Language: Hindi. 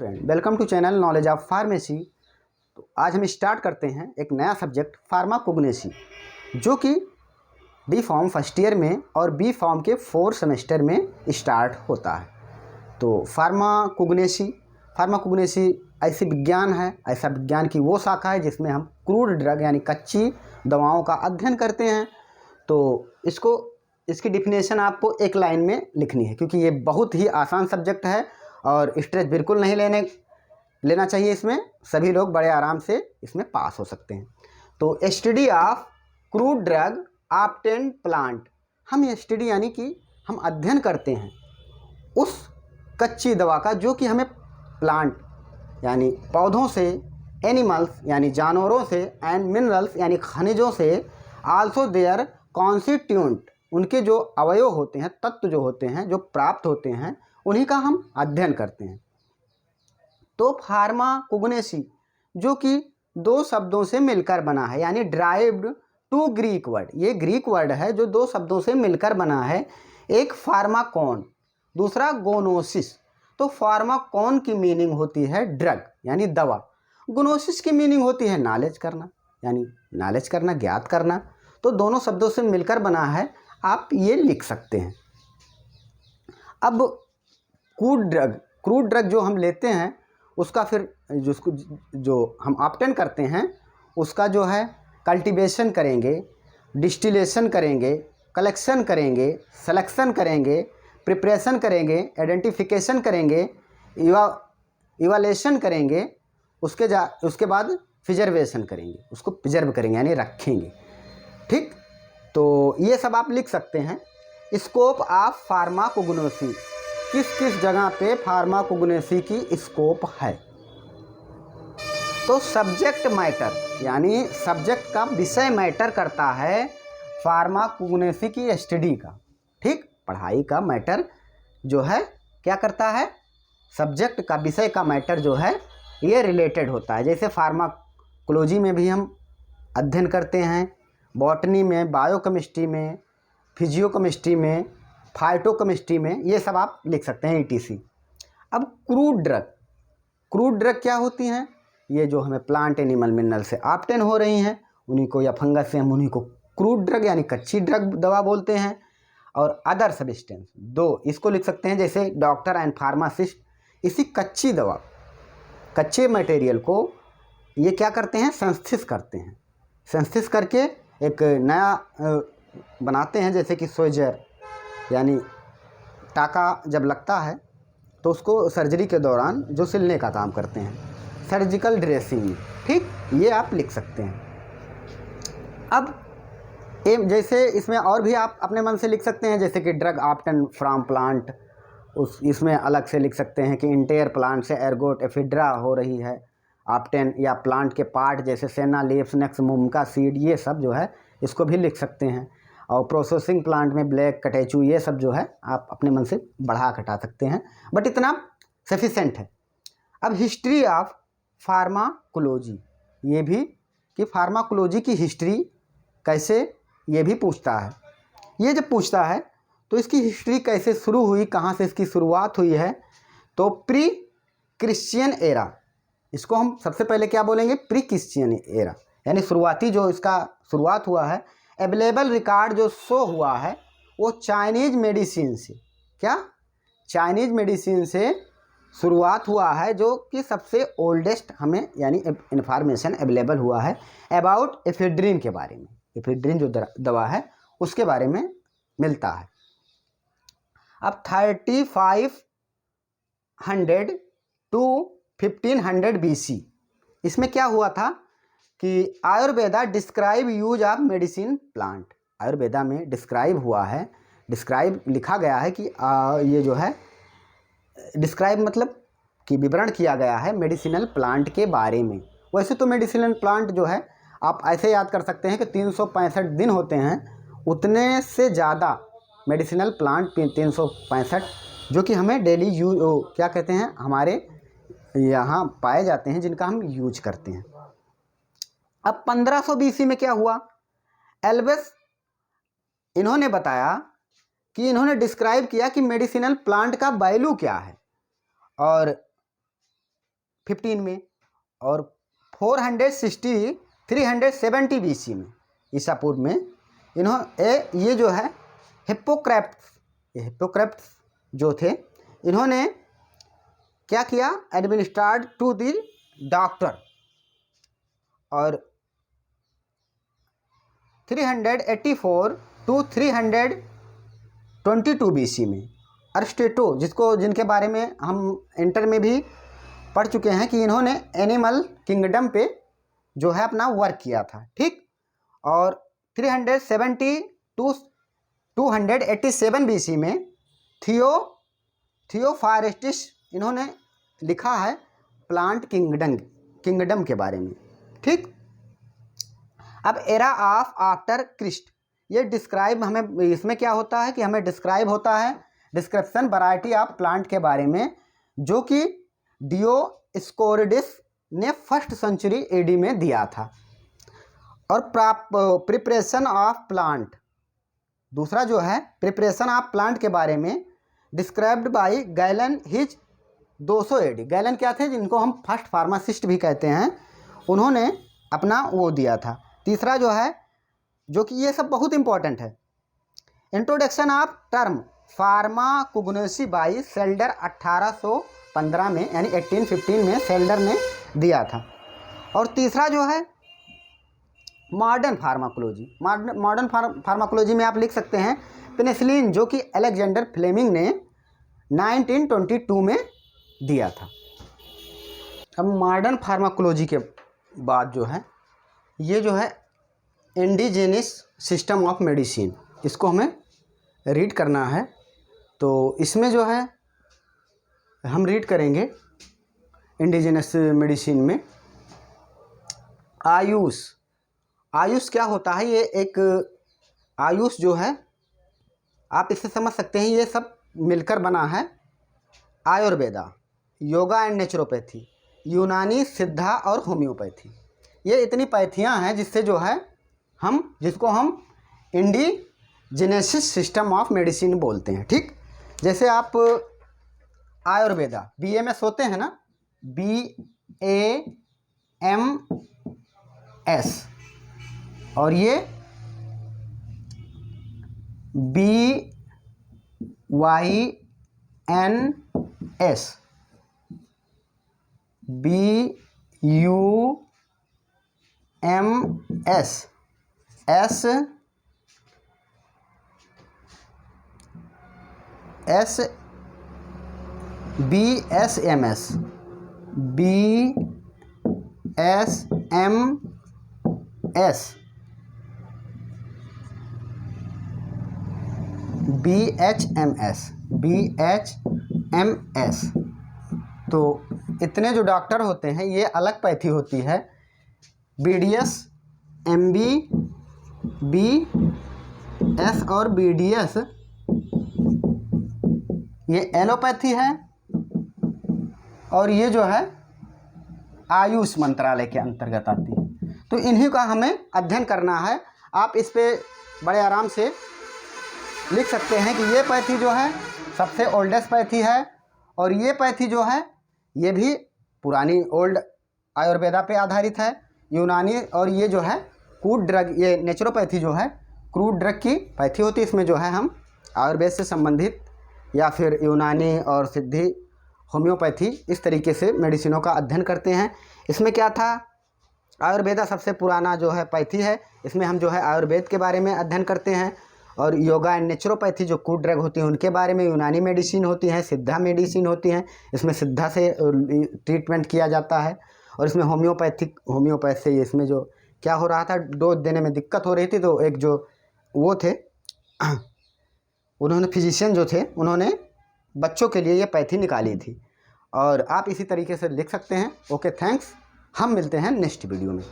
Friend, welcome to channel knowledge of pharmacy. तो आज हम स्टार्ट करते हैं एक नया सब्जेक्ट फार्माकोग्नेसी, जो कि डी फॉर्म फर्स्ट ईयर में और बी फॉर्म के 4 सेमेस्टर में स्टार्ट होता है। तो फार्माकोग्नेसी ऐसी विज्ञान है, ऐसा विज्ञान की वो शाखा है जिसमें हम क्रूड ड्रग यानी कच्ची दवाओं का अध्ययन करते हैं। तो इसकी डिफिनेशन आपको एक लाइन में लिखनी है, क्योंकि ये बहुत ही आसान सब्जेक्ट है और स्ट्रेस बिल्कुल नहीं लेना चाहिए। इसमें सभी लोग बड़े आराम से इसमें पास हो सकते हैं। तो study of crude drug obtained plant, हम स्टडी यानी कि हम अध्ययन करते हैं उस कच्ची दवा का जो कि हमें प्लांट यानी पौधों से, एनिमल्स यानी जानवरों से, एंड मिनरल्स यानी खनिजों से, आल्सो देयर कॉन्स्टिट्यूएंट, उनके जो अवयव होते हैं, तत्व जो होते हैं, जो प्राप्त होते हैं, उन्हीं का हम अध्ययन करते हैं। तो फार्माकोग्नेसी जो कि 2 शब्दों से मिलकर बना है, यानी ड्राइव्ड टू ग्रीक वर्ड, ये ग्रीक वर्ड है जो 2 शब्दों से मिलकर बना है। एक फार्माकोन, दूसरा गोनोसिस। तो फार्माकोन की मीनिंग होती है ड्रग यानी दवा, गोनोसिस की मीनिंग होती है नॉलेज करना, यानी नॉलेज करना, ज्ञात करना। तो दोनों शब्दों से मिलकर बना है, आप ये लिख सकते हैं। अब क्रूड ड्रग जो हम लेते हैं उसका फिर जो हम ऑब्टेन करते हैं उसका जो है कल्टीवेशन करेंगे, डिस्टिलेशन करेंगे, कलेक्शन करेंगे, सिलेक्शन करेंगे, प्रिपरेशन करेंगे, आइडेंटिफिकेशन करेंगे, इवाल्यूएशन करेंगे, उसके बाद प्रिजर्वेशन करेंगे, उसको प्रिजर्व करेंगे यानी रखेंगे। ठीक, तो ये सब आप लिख सकते हैं। स्कोप ऑफ फार्माकोग्नोसी, किस किस जगह पे फार्माकोग्नेसी की स्कोप है। तो सब्जेक्ट मैटर यानी सब्जेक्ट का विषय मैटर करता है फार्माकोग्नेसी की स्टडी का। ठीक, पढ़ाई का मैटर जो है क्या करता है, सब्जेक्ट का, विषय का मैटर जो है ये रिलेटेड होता है। जैसे फार्माकोलॉजी में भी हम अध्ययन करते हैं, बॉटनी में, बायोकेमिस्ट्री में, फिजियोकेमिस्ट्री में, फाइटोकेमिस्ट्री में, ये सब आप लिख सकते हैं ETC। अब क्रूड ड्रग क्या होती हैं, ये जो हमें प्लांट, एनिमल, मिनरल से ऑब्टेन हो रही हैं उन्हीं को, या फंगस से, हम उन्हीं को क्रूड ड्रग यानी कच्ची ड्रग दवा बोलते हैं। और अदर सब्सटेंस, 2 इसको लिख सकते हैं, जैसे डॉक्टर एंड फार्मासिस्ट इसी कच्ची दवा, कच्चे मटेरियल को ये क्या करते हैं, संस्थित करते हैं। संस्थित करके एक नया बनाते हैं, जैसे कि सोल्जर यानी टाका जब लगता है तो उसको सर्जरी के दौरान जो सिलने का काम करते हैं, सर्जिकल ड्रेसिंग। ठीक, ये आप लिख सकते हैं। अब जैसे इसमें और भी आप अपने मन से लिख सकते हैं, जैसे कि ड्रग ऑब्टेन फ्रॉम प्लांट, इसमें अलग से लिख सकते हैं कि इंटेयर प्लांट से एर्गोट एफिड्रा हो रही है ऑब्टेन, या प्लांट के पार्ट जैसे सेना लीव्स, नेक्स, मुमका सीड, ये सब जो है इसको भी लिख सकते हैं। और प्रोसेसिंग प्लांट में ब्लैक कटेचू, ये सब जो है आप अपने मन से बढ़ा घटा सकते हैं, बट इतना सफिशेंट है। अब हिस्ट्री ऑफ फार्माकोलॉजी, ये भी कि फार्माकोलॉजी की हिस्ट्री कैसे, ये भी पूछता है। ये जब पूछता है तो इसकी हिस्ट्री कैसे शुरू हुई, कहाँ से इसकी शुरुआत हुई है, तो प्री क्रिश्चियन एरा, इसको हम सबसे पहले क्या बोलेंगे, प्री क्रिश्चियन एरा, यानी शुरुआती जो इसका शुरुआत हुआ है। अवेलेबल रिकॉर्ड जो शो हुआ है वो चाइनीज मेडिसिन से, क्या चाइनीज मेडिसिन से शुरुआत हुआ है, जो कि सबसे ओल्डेस्ट हमें यानी इन्फॉर्मेशन अवेलेबल हुआ है अबाउट एफेड्रिन के बारे में। एफेड्रिन जो दवा है उसके बारे में मिलता है। अब 3500 टू 1500 BC, इसमें क्या हुआ था कि Ayurveda describe use of medicine plant, Ayurveda में डिस्क्राइब हुआ है, डिस्क्राइब लिखा गया है कि ये जो है डिस्क्राइब मतलब कि विवरण किया गया है मेडिसिनल प्लांट के बारे में। वैसे तो मेडिसिनल प्लांट जो है आप ऐसे याद कर सकते हैं कि 365 दिन होते हैं, उतने से ज़्यादा मेडिसिनल प्लांट 365 जो कि हमें डेली क्या कहते हैं, हमारे यहाँ पाए जाते हैं, जिनका हम यूज करते हैं। अब 1500 BC में क्या हुआ, एल्बस इन्होंने बताया कि इन्होंने डिस्क्राइब किया कि मेडिसिनल प्लांट का वैल्यू क्या है, और 15 में, और 370 BC में, ईसा पूर्व में ये जो है हिप्पोक्रेट्स जो थे, इन्होंने क्या किया, एडमिनिस्ट्रेड टू द डॉक्टर। और 384 टू 322 BC में अरिस्टोटल, जिनके बारे में हम इंटर में भी पढ़ चुके हैं कि इन्होंने एनिमल किंगडम पे जो है अपना वर्क किया था, ठीक। और 370 टू 287 BC में थियोफारेस्टिस, इन्होंने लिखा है प्लांट किंगडम के बारे में, ठीक। अब एरा ऑफ आफ्टर क्रिस्ट, ये डिस्क्राइब हमें, इसमें क्या होता है कि हमें डिस्क्राइब होता है डिस्क्रिप्शन वैरायटी ऑफ प्लांट के बारे में, जो कि डियोस्कोरिडिस ने 1st सेंचुरी AD में दिया था। और प्रिपरेशन ऑफ प्लांट, दूसरा जो है प्रिपरेशन ऑफ प्लांट के बारे में described bye gallon his 200 AD। Gallon क्या थे, जिनको हम फर्स्ट फार्मासिस्ट भी कहते हैं, उन्होंने अपना वो दिया था। तीसरा जो है, जो कि ये सब बहुत इंपॉर्टेंट है, introduction of term pharmacognosy by Seydler 1815 में, यानी 1815 में सेल्डर ने दिया था। और तीसरा जो है मॉडर्न फार्माकोलॉजी में आप लिख सकते हैं पेनिसिलिन, जो कि अलेक्जेंडर फ्लेमिंग ने 1922 में दिया था। अब मॉडर्न फार्माकोलॉजी के बाद जो है, ये जो है इंडिजिनस सिस्टम ऑफ मेडिसिन, इसको हमें रीड करना है। तो इसमें जो है हम रीड करेंगे इंडिजिनस मेडिसिन में आयुष क्या होता है। ये एक आयुष जो है, आप इससे समझ सकते हैं, ये सब मिलकर बना है आयुर्वेदा, योगा एंड नेचुरोपैथी, यूनानी, सिद्धा और होम्योपैथी। ये इतनी पैथियाँ हैं जिससे जो है जिसको हम इंडिजिनस सिस्टम ऑफ मेडिसिन बोलते हैं, ठीक। जैसे आप आयुर्वेदा BAMS होते हैं ना, BAMS, और ये BYNS, BUMS, BSMS, BHMS। तो इतने जो डॉक्टर होते हैं, ये अलग पैथी होती है। BDS, MB, BS और BDS, ये एलोपैथी है, और ये जो है आयुष मंत्रालय के अंतर्गत आती है। तो इन्हीं का हमें अध्ययन करना है। आप इस पे बड़े आराम से लिख सकते हैं कि ये पैथी जो है सबसे ओल्डेस्ट पैथी है, और ये पैथी जो है ये भी पुरानी ओल्ड आयुर्वेदा पे आधारित है, यूनानी। और ये जो है क्रूड ड्रग, ये नेचुरोपैथी जो है क्रूड ड्रग की पैथी होती है। इसमें जो है हम आयुर्वेद से संबंधित या फिर यूनानी और सिद्धि, होम्योपैथी, इस तरीके से मेडिसिनों का अध्ययन करते हैं। इसमें क्या था, आयुर्वेदा सबसे पुराना जो है पैथी है, इसमें हम जो है आयुर्वेद के बारे में अध्ययन करते हैं। और योगा एंड नेचुरोपैथी जो क्रूड ड्रग होती हैं उनके बारे में, यूनानी मेडिसिन होती हैं, सिद्धा मेडिसिन होती हैं, इसमें सिद्धा से ट्रीटमेंट किया जाता है। और इसमें होम्योपैथ से इसमें जो क्या हो रहा था, डोज देने में दिक्कत हो रही थी, तो एक जो वो थे, उन्होंने फिजिशियन जो थे, उन्होंने बच्चों के लिए ये पैथी निकाली थी। और आप इसी तरीके से लिख सकते हैं। Okay, thanks. हम मिलते हैं नेक्स्ट वीडियो में।